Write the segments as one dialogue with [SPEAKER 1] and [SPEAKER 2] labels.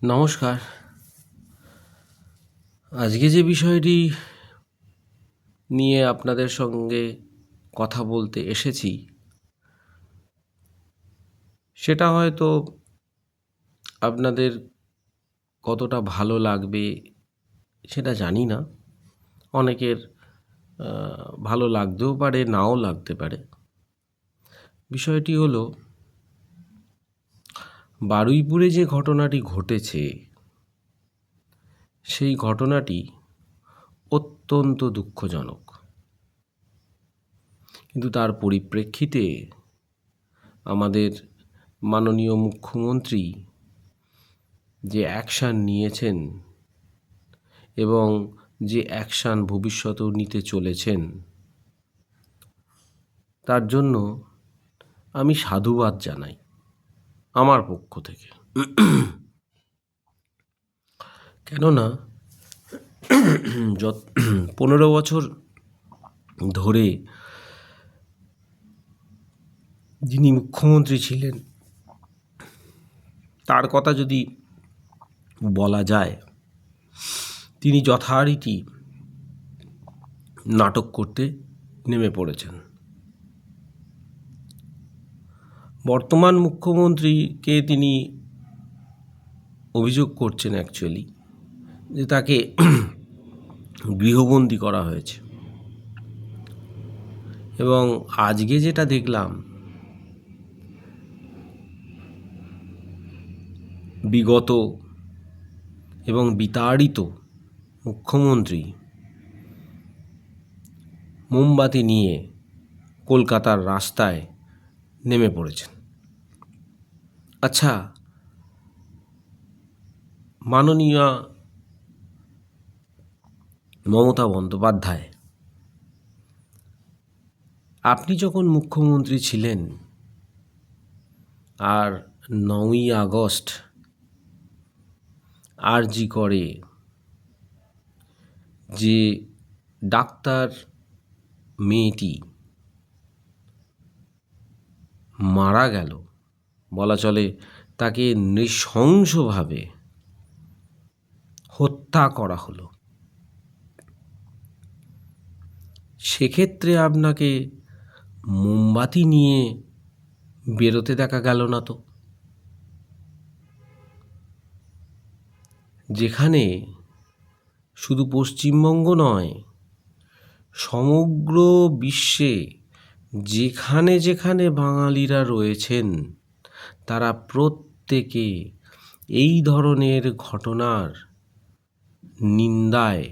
[SPEAKER 1] নমস্কার। আজকে যে বিষয়টি নিয়ে আপনাদের সঙ্গে কথা বলতে এসেছি সেটা হয়তো আপনাদের কতটা ভালো লাগবে সেটা জানি না। অনেকের ভালো লাগতেও পারে, নাও লাগতে পারে। বিষয়টি হলো, বারুইপুরে যে ঘটনাটি ঘটেছে সেই ঘটনাটি অত্যন্ত দুঃখজনক, কিন্তু তার পরিপ্রেক্ষিতে আমাদের মাননীয় মুখ্যমন্ত্রী যে অ্যাকশান নিয়েছেন এবং যে অ্যাকশান ভবিষ্যতেও নিতে চলেছেন, তার জন্য আমি সাধুবাদ জানাই আমার পক্ষ থেকে। কেননা 15 বছর ধরে যিনি মুখ্যমন্ত্রী ছিলেন তার কথা যদি বলা যায়, তিনি যথারীতি নাটক করতে নেমে পড়েছেন। বর্তমান মুখ্যমন্ত্রীকে তিনি অভিযোগ করছেন অ্যাকচুয়ালি যে তাকে গৃহবন্দী করা হয়েছে। এবং আজকে যেটা দেখলাম, বিগত এবং বিতাড়িত মুখ্যমন্ত্রী মোমবাতি নিয়ে কলকাতার রাস্তায় নেমে পড়েছেন। আচ্ছা, মাননীয় মমতা বন্দ্যোপাধ্যায়, আপনি যখন মুখ্যমন্ত্রী ছিলেন আর 9ই আগস্ট আরজি করে যে ডাক্তার মেয়েটি মারা গেল, বলা চলে তাকে নৃশংসভাবে হত্যা করা হলো, সেক্ষেত্রে আপনাকে মোমবাতি নিয়ে বেরোতে দেখা গেল না তো। যেখানে শুধু পশ্চিমবঙ্গ নয়, সমগ্র বিশ্বে যেখানে যেখানে বাঙালিরা রয়েছেন তারা প্রত্যেকে এই ধরনের ঘটনার নিন্দায়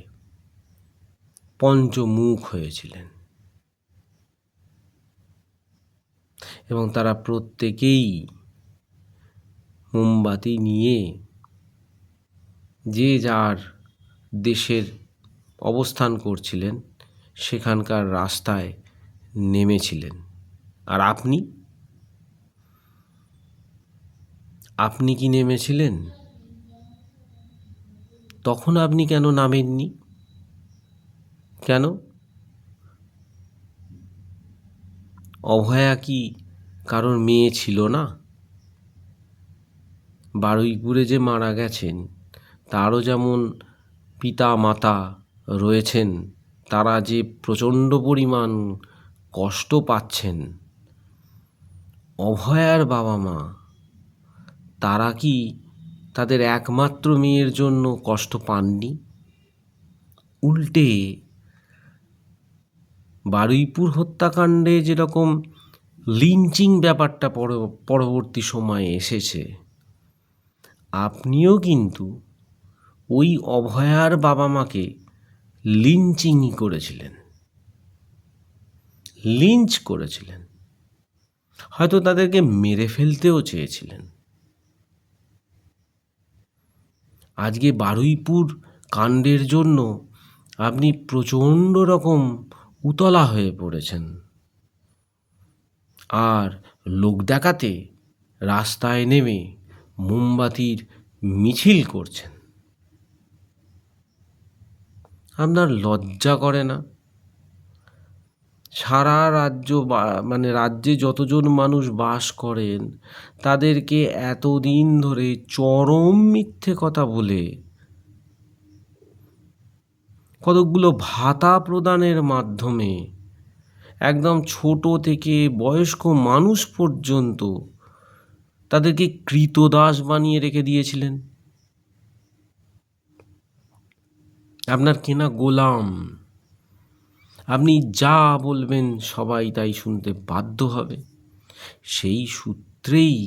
[SPEAKER 1] পঞ্চমুখ হয়েছিলেন এবং তারা প্রত্যেকেই মোমবাতি নিয়ে যে যার দেশের অবস্থান করছিলেন সেখানকার রাস্তায় নেমেছিলেন। আর আপনি কি নেমেছিলেন? তখন আপনি কেন নামেননি? কেন? অভয়া কি কারোর মেয়ে ছিল না? বারুইপুরে যে মারা গেছেন তারও যেমন পিতা মাতা রয়েছেন, তারা যে প্রচণ্ড পরিমাণ কষ্ট পাচ্ছেন, অভয়ার বাবা মা তারা কি তাদের একমাত্র মেয়ের জন্য কষ্ট পাননি? উল্টে বারুইপুর হত্যাকাণ্ডে যেরকম লিঞ্চিং ব্যাপারটা পরবর্তী সময়ে এসেছে, আপনিও কিন্তু ওই অভয়ার বাবা মাকে লিঞ্চিংই করেছিলেন, লিঞ্চ করেছিলেন, হয়তো তাদেরকে মেরে ফেলতেও চেয়েছিলেন। আজকে বারুইপুর কাণ্ডের জন্য আপনি প্রচণ্ড রকম উতলা হয়ে পড়েছেন আর লোক দেখাতে রাস্তায় নেমে মোমবাতির মিছিল করছেন। আপনার লজ্জা করে না? সারা রাজ্য মানে রাজ্যে যতজন মানুষ বাস করেন তাদেরকে এতদিন ধরে চরম মিথ্যে কথা বলে কতকগুলো ভাতা প্রদানের মাধ্যমে একদম ছোট থেকে বয়স্ক মানুষ পর্যন্ত তাদেরকে ক্রীতদাস বানিয়ে রেখে দিয়েছিলেন, আপনার কেনা গোলাম। আপনি যা বলবেন সবাই তাই শুনতে বাধ্য হবে। সেই সূত্রেই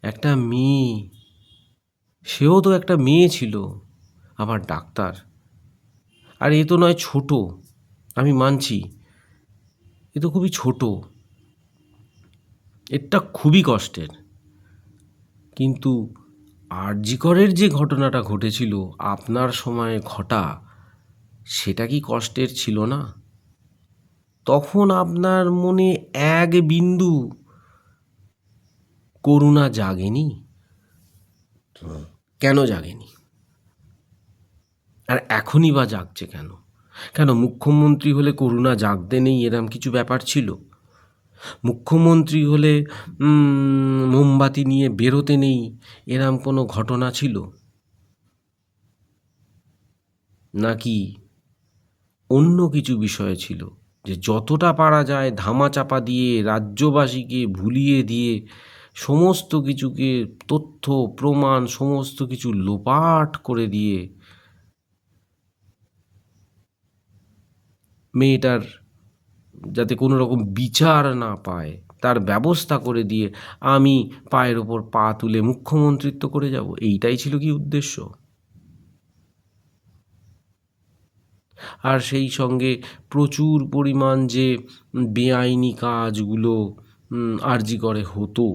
[SPEAKER 1] একটা মেয়ে, সেও তো একটা মেয়ে ছিল, আবার ডাক্তার। আর এ তো নয় ছোট, আমি মানছি এ তো খুবই ছোট, এটা খুবই কষ্টের। কিন্তু আরজি করের যে ঘটনাটা ঘটেছিল আপনার সময়ে ঘটা, সেটা কি কষ্টের ছিল না? তখন আপনার মনে এক বিন্দু করুণা জাগেনি? কেন জাগেনি? আর এখনই বা জাগছে কেন? কেন মুখ্যমন্ত্রী হলে করুণা জাগতে নেই এরম কিছু ব্যাপার ছিল? মুখ্যমন্ত্রী হলে মোমবাতি নিয়ে বেরোতে নেই এরম কোনো ঘটনা ছিল? নাকি অন্য কিছু বিষয় ছিল, যে যতটা পারা যায় ধামাচাপা দিয়ে রাজ্যবাসীকে ভুলিয়ে দিয়ে সমস্ত কিছুকে তথ্য প্রমাণ সমস্ত কিছু লোপাট করে দিয়ে মেয়েটার যাতে কোনো রকম বিচার না পায় তার ব্যবস্থা করে দিয়ে আমি পায়ের ওপর পা তুলে মুখ্যমন্ত্রিত্ব করে যাব, এইটাই ছিল কি উদ্দেশ্য? আর সেই সঙ্গে প্রচুর পরিমাণ যে বেআইনি কাজগুলো আরজি করে হতো,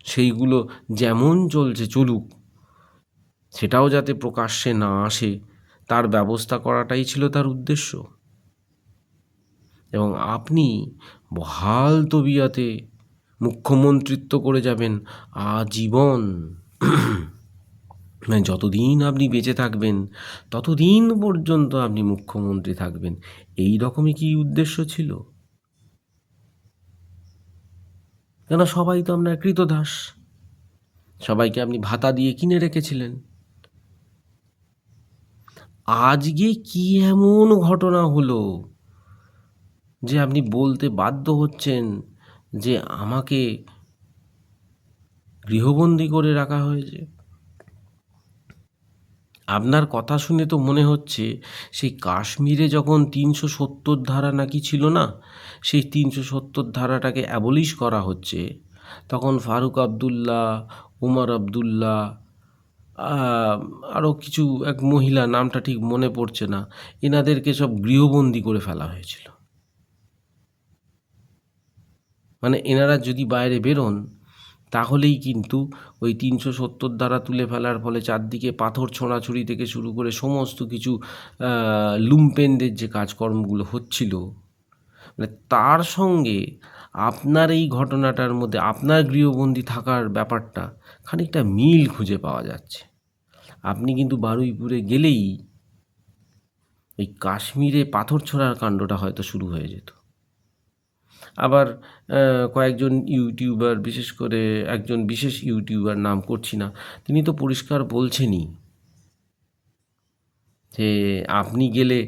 [SPEAKER 1] সেইগুলো যেমন চলছে চলুক, সেটাও যাতে প্রকাশ্যে না আসে তার ব্যবস্থা করাটাই ছিল তার উদ্দেশ্য। এবং আপনি বহাল তবিয়াতে মুখ্যমন্ত্রিত্ব করে যাবেন আজীবন, মানে যতদিন আপনি বেঁচে থাকবেন ততদিন পর্যন্ত আপনি মুখ্যমন্ত্রী থাকবেন, এই রকমই কি উদ্দেশ্য ছিল? কেন সবাই তো আপনার ক্রীতদাস, সবাইকে আপনি ভাতা দিয়ে কিনে রেখেছিলেন। আজকে কি এমন ঘটনা হলো যে আপনি বলতে বাধ্য হচ্ছেন যে আমাকে গৃহবন্দী করে রাখা হয়েছে? আপনার কথা শুনে তো মনে হচ্ছে সেই কাশ্মীরে যখন ৩৭০ ধারা নাকি ছিল না, সেই ৩৭০ ধারাটাকে অ্যাবলিশ করা হচ্ছে, তখন ফারুক আবদুল্লাহ, উমর আবদুল্লাহ, আরও কিছু এক মহিলা, নামটা ঠিক মনে পড়ছে না, এনাদেরকে সব গৃহবন্দী করে ফেলা হয়েছিল। মানে এনারা যদি বাইরে বেরোন তাহলেই কিন্তু ওই ৩৭০ ধারা তুলে ফেলার ফলে চারদিকে পাথর ছোঁড়াছুড়ি থেকে শুরু করে সমস্ত কিছু লুম্পেনদের যে কাজকর্মগুলো হচ্ছিল, মানে তার সঙ্গে আপনার এই ঘটনাটার মধ্যে আপনার গৃহবন্দী থাকার ব্যাপারটা খানিকটা মিল খুঁজে পাওয়া যাচ্ছে। আপনি কিন্তু বারুইপুরে গেলেই ওই কাশ্মীরে পাথর ছোঁড়ার কাণ্ডটা হয়তো শুরু হয়ে যেত। আবার কয়েকজন ইউটিউবার, বিশেষ করে একজন বিশেষ ইউটিউবার, নাম করছি না, তিনি তো পরিষ্কার বলছেনই যে আপনি গেলে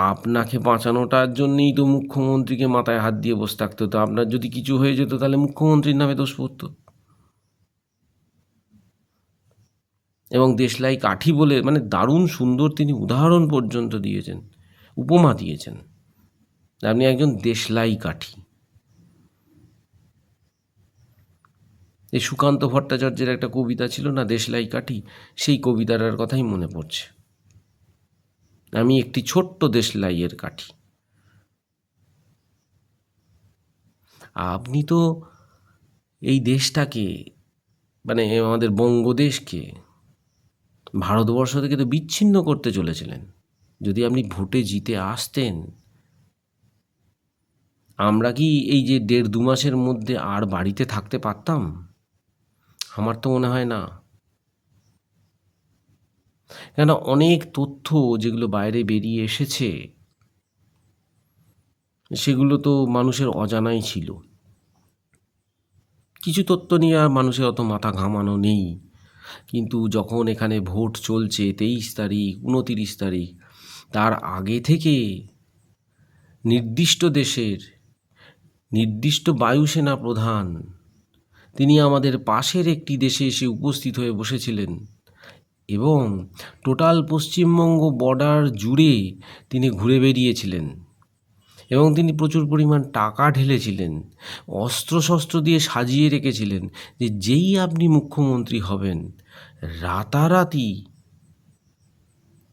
[SPEAKER 1] আপনাকে বাঁচানোটার জন্যেই তো মুখ্যমন্ত্রীকে মাথায় হাত দিয়ে বসে থাকতে হতো, আপনার যদি কিছু হয়ে যেত তাহলে মুখ্যমন্ত্রীর নামে দোষ পড়তো। এবং দেশলাই কাঠি বলে মানে দারুণ সুন্দর তিনি উদাহরণ পর্যন্ত দিয়েছেন, উপমা দিয়েছেন, আপনি একজন দেশলাই কাঠি। এই সুকান্ত ভট্টাচার্যের একটা কবিতা ছিল না, দেশলাই কাঠি, সেই কবিতাটার কথাই মনে পড়ছে, আমি একটি ছোট্ট দেশলাইয়ের কাঠি। আপনি তো এই দেশটাকে, মানে আমাদের বঙ্গদেশকে ভারতবর্ষ থেকে তো বিচ্ছিন্ন করতে চলেছিলেন। যদি আপনি ভোটে জিতে আসতেন, আমরা কি এই যে ১.৫-২ মাসের মধ্যে আর বাড়িতে থাকতে পারতাম? আমার তো মনে হয় না। কেন অনেক তথ্য যেগুলো বাইরে বেরিয়ে এসেছে, সেগুলো তো মানুষের অজানাই ছিল। কিছু তথ্য নিয়ে আর মানুষের অত মাথা ঘামানো নেই। কিন্তু যখন এখানে ভোট চলছে 23 তারিখ, 29 তারিখ, তার আগে থেকে নির্দিষ্ট দেশের নির্দিষ্ট বায়ুসেনা প্রধান তিনি আমাদের পাশের একটি দেশে এসে উপস্থিত হয়ে বসেছিলেন এবং টোটাল পশ্চিমবঙ্গ বর্ডার জুড়ে তিনি ঘুরে বেরিয়েছিলেন এবং তিনি প্রচুর পরিমাণ টাকা ঢেলেছিলেন, অস্ত্রশস্ত্র দিয়ে সাজিয়ে রেখেছিলেন যে যেই আপনি মুখ্যমন্ত্রী হবেন রাতারাতি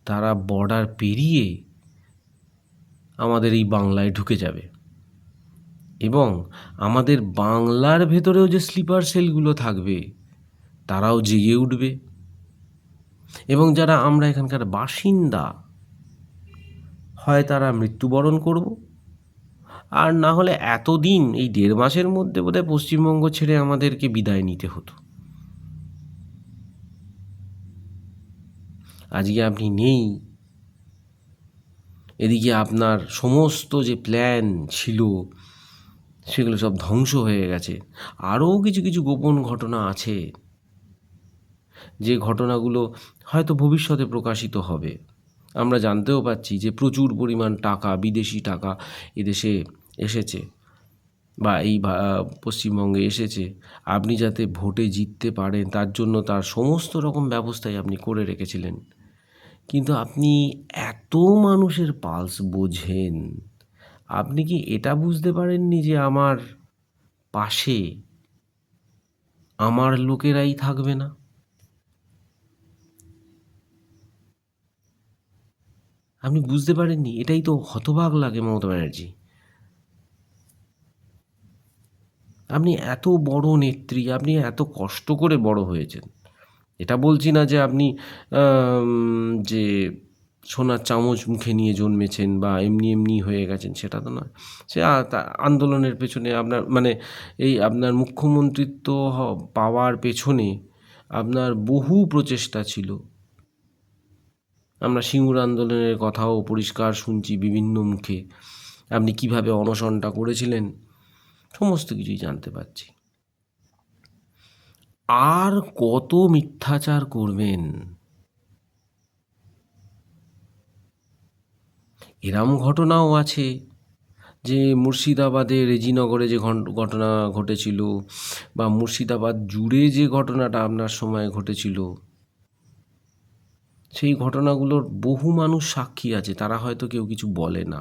[SPEAKER 1] তারা বর্ডার পেরিয়ে আমাদের এই বাংলায় ঢুকে যাবে এবং আমাদের বাংলার ভেতরেও যে স্লিপার সেলগুলো থাকবে তারাও জেগে উঠবে এবং যারা আমরা এখানকার বাসিন্দা হয় তারা মৃত্যুবরণ করব, আর না হলে এতদিন এই 1.5 মাসের মধ্যে বোধহয় পশ্চিমবঙ্গ ছেড়ে আমাদেরকে বিদায় নিতে হতো। আজকে আপনি নেই, এদিকে আপনার সমস্ত যে প্ল্যান ছিল সেগুলো সব ধ্বংস হয়ে গেছে। আরও কিছু কিছু গোপন ঘটনা আছে যে ঘটনাগুলো হয়তো ভবিষ্যতে প্রকাশিত হবে। আমরা জানতেও পাচ্ছি যে প্রচুর পরিমাণ টাকা, বিদেশি টাকা এদেশে এসেছে বা এই পশ্চিমবঙ্গে এসেছে। আপনি যাতে ভোটে জিততে পারেন তার জন্য তার সমস্ত রকম ব্যবস্থাই আপনি করে রেখেছিলেন। কিন্তু আপনি এত মানুষের পালস বোঝেন, আপনি কি এটা বুঝতে পারেননি যে আমার পাশে আমার লোকেরাই থাকবে না? আপনি বুঝতে পারেননি? এটাই তো হতবাক লাগে মমতা ব্যানার্জি। আপনি এত বড় নেত্রী, আপনি এত কষ্ট করে বড় হয়েছেন। এটা বলছি না যে আপনি যে সোনার চামচ মুখে নিয়ে জন্মেছেন বা এমনি এমনি হয়ে গেছেন, সেটা তো নয়। সে আন্দোলনের পেছনে আপনার মানে এই আপনার মুখ্যমন্ত্রিত্ব পাওয়ার পেছনে আপনার বহু প্রচেষ্টা ছিল। আমরা সিঙ্গুর আন্দোলনের কথাও পরিষ্কার শুনছি বিভিন্ন মুখে। আপনি কিভাবে অনশনটা করেছিলেন সমস্ত কিছুই জানতে পারছি। আর কত মিথ্যাচার করবেন? এরম ঘটনাও আছে যে মুর্শিদাবাদে রেজিনগরে যে ঘটনা ঘটেছিল বা মুর্শিদাবাদ জুড়ে যে ঘটনাটা আপনার সময় ঘটেছিল, সেই ঘটনাগুলোর বহু মানুষ সাক্ষী আছে, তারা হয়তো কেউ কিছু বলে না,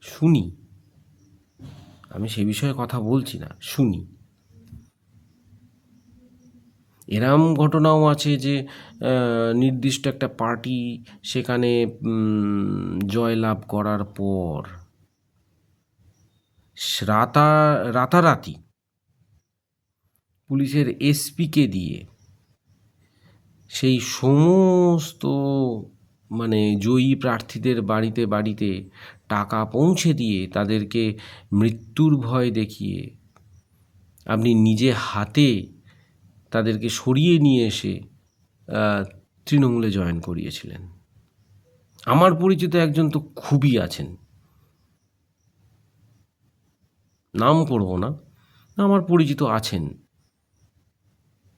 [SPEAKER 1] শুনি। আমি সে বিষয়ে কথা বলছি না, শুনি। এরম ঘটনাও আছে যে নির্দিষ্ট একটা পার্টি সেখানে জয়লাভ করার পর রাতারাতি পুলিশের এসপিকে দিয়ে সেই সমস্ত মানে জয়ী প্রার্থীদের বাড়িতে বাড়িতে টাকা পৌঁছে দিয়ে তাদেরকে মৃত্যুর ভয় দেখিয়ে আপনি নিজে হাতে তাদেরকে সরিয়ে নিয়ে এসে তৃণমূলে জয়েন করিয়েছিলেন। আমার পরিচিত একজন তো খুবই আছেন, নাম করব না, আমার পরিচিত আছেন,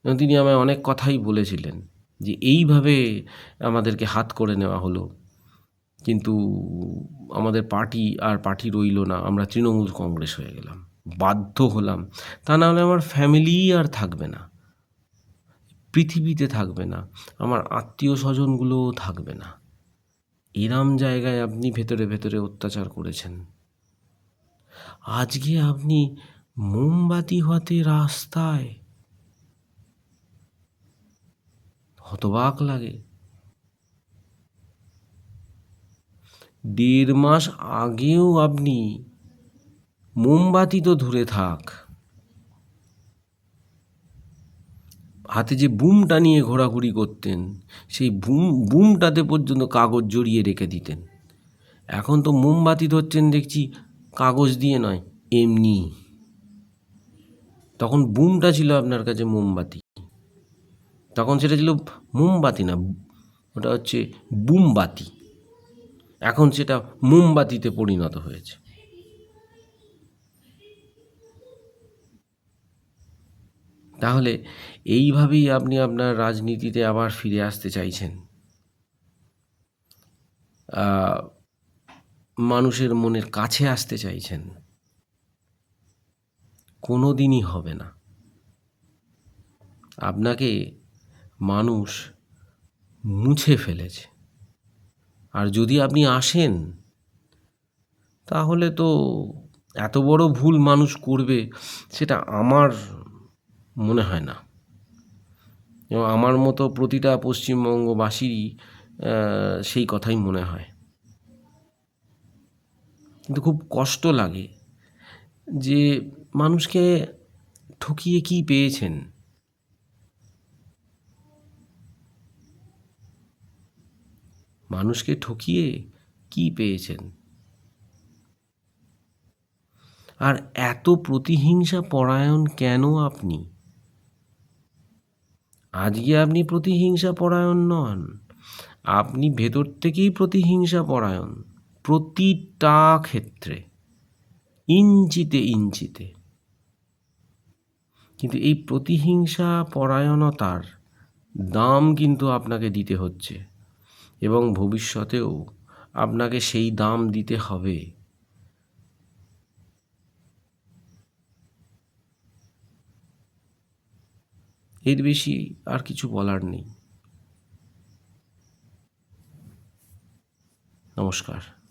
[SPEAKER 1] তিনি আমায় অনেক কথাই বলেছিলেন যে এইভাবে আমাদেরকে হাত করে নেওয়া হলো, কিন্তু আমাদের পার্টি রইল না, আমরা তৃণমূল কংগ্রেস হয়ে গেলাম, বাধ্য হলাম, তা না হলে আমার ফ্যামিলি আর থাকবে না, পৃথিবীতে থাকবে না, আমার আত্মীয় স্বজনগুলোও থাকবে না। এরম জায়গায় আপনি ভেতরে ভেতরে অত্যাচার করেছেন। আজকে আপনি মোমবাতি হাতে রাস্তায়, হতবাক লাগে। 1.5 মাস আগেও আপনি মোমবাতি তো দূরে থাক, হাতে যে বুমটা নিয়ে ঘোরাঘুরি করতেন সেই বুমটাতে পর্যন্ত কাগজ জড়িয়ে রেখে দিতেন। এখন তো মোমবাতি ধরছেন দেখছি কাগজ দিয়ে নয়, এমনি। তখন বুমটা ছিল আপনার কাছে মোমবাতি, তখন সেটা ছিল মোমবাতি না, ওটা হচ্ছে বুমবাতি। এখন সেটা মোমবাতিতে পরিণত হয়েছে। তাহলে এইভাবেই আপনি আপনার রাজনীতিতে আবার ফিরে আসতে চাইছেন? আহ, মানুষের মনের কাছে আসতে চাইছেন? কোনো দিনই হবে না। আপনাকে মানুষ মুছে ফেলেছে। আর যদি আপনি আসেন, তাহলে তো এত বড় ভুল মানুষ করবে সেটা আমার মনে হয় না। এবং আমার মতো প্রতিটা পশ্চিমবঙ্গবাসীরই সেই কথাই মনে হয়। কিন্তু খুব কষ্ট লাগে যে মানুষকে ঠকিয়ে কি পেয়েছেন? মানুষকে ঠকিয়ে কি পেয়েছেন? আর এত প্রতিহিংসা পরায়ণ কেন আপনি? আজকে আপনি প্রতিহিংসা পরায়ণ নন, আপনি ভেতর থেকেই প্রতিহিংসা পরায়ণ, প্রতিটা ক্ষেত্রে, ইঞ্চিতে ইঞ্চিতে। কিন্তু এই প্রতিহিংসা পরায়ণতার দাম কিন্তু আপনাকে দিতে হচ্ছে, এবং ভবিষ্যতেও আপনাকে সেই দাম দিতে হবে। এর বেশি আর কিছু বলার নেই। নমস্কার।